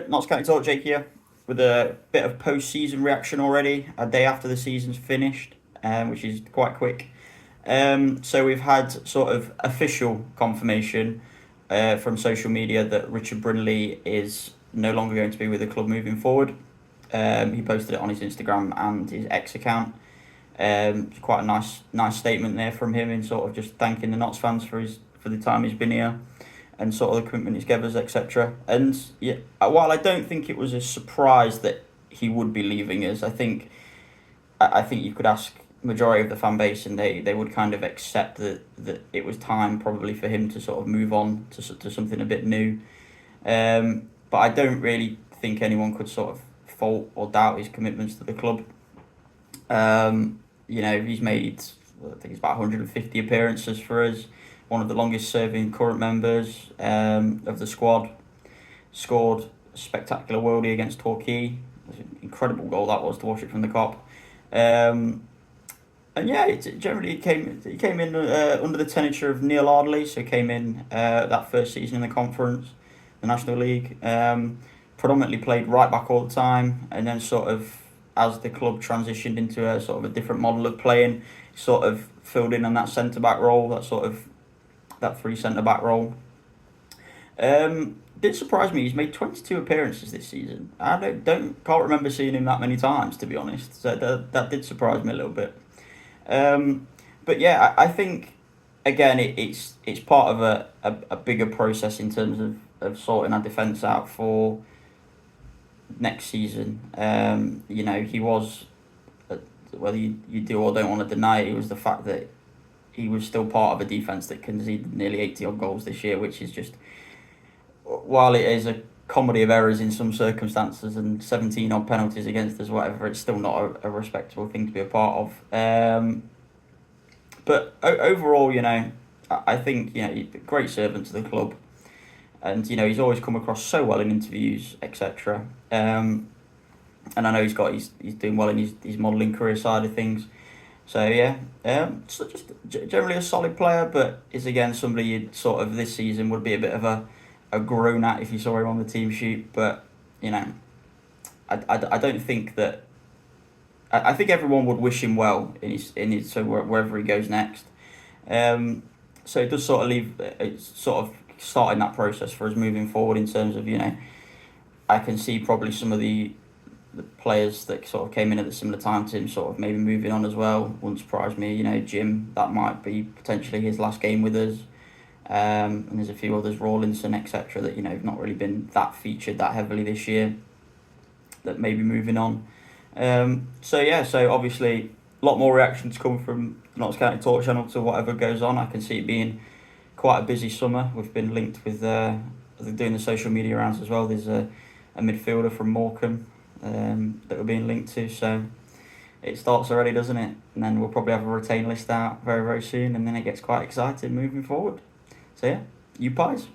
Notts County Talk, Jake here, with a bit of post-season reaction already, a day after the season's finished, which is quite quick. So we've had sort of official confirmation from social media that Richard Brindley is no longer going to be with the club moving forward. He posted it on his Instagram and his X account. It's quite a nice statement there from him in sort of just thanking the Notts fans for the time he's been here and sort of the commitment he's given us, etc. And yeah, while I don't think it was a surprise that he would be leaving us, I think you could ask majority of the fan base and they would kind of accept that it was time probably for him to sort of move on to something a bit new. But I don't really think anyone could sort of fault or doubt his commitments to the club. He's made, I think it's about 150 appearances for us, one of the longest serving current members of the squad. Scored a spectacular worldie against Torquay. It was an incredible goal that was, to watch it from the Kop. And yeah, it generally he came in under the tenure of Neil Ardley, so he came in that first season in the conference, the National League. Predominantly played right back all the time, and then sort of as the club transitioned into a sort of a different model of playing, sort of filled in on that centre back role, that free centre back role. Did surprise me. He's made 22 appearances this season. I can't remember seeing him that many times, to be honest. So that did surprise me a little bit. But yeah, I think again it's part of a bigger process in terms of sorting our defence out for next season. He was, whether you do or don't want to deny it, was the fact that he was still part of a defence that conceded nearly 80 odd goals this year, which is just, while it is a comedy of errors in some circumstances and 17 odd penalties against us, whatever, it's still not a respectable thing to be a part of. But overall, I think he's a great servant to the club, and he's always come across so well in interviews, etc. And I know he's doing well in his modelling career side of things. So yeah, so just generally a solid player, but is again somebody you'd sort of this season would be a bit of a groan at if you saw him on the team sheet. But I don't think that. I think everyone would wish him well in his so wherever he goes next. So it does sort of leave sort of starting that process for us moving forward in terms of I can see probably some of the players that sort of came in at a similar time to him sort of maybe moving on as well. Wouldn't surprise me. Jim, that might be potentially his last game with us. And there's a few others, Rawlinson, etc. that have not really been that featured that heavily this year, that may be moving on. So obviously a lot more reactions come from Notts County Talk channel to whatever goes on. I can see it being quite a busy summer. We've been linked with doing the social media rounds as well. There's a midfielder from Morecambe that we're being linked to. So it starts already, doesn't it? And then we'll probably have a retain list out very, very soon, and then it gets quite exciting moving forward. So yeah, you pies.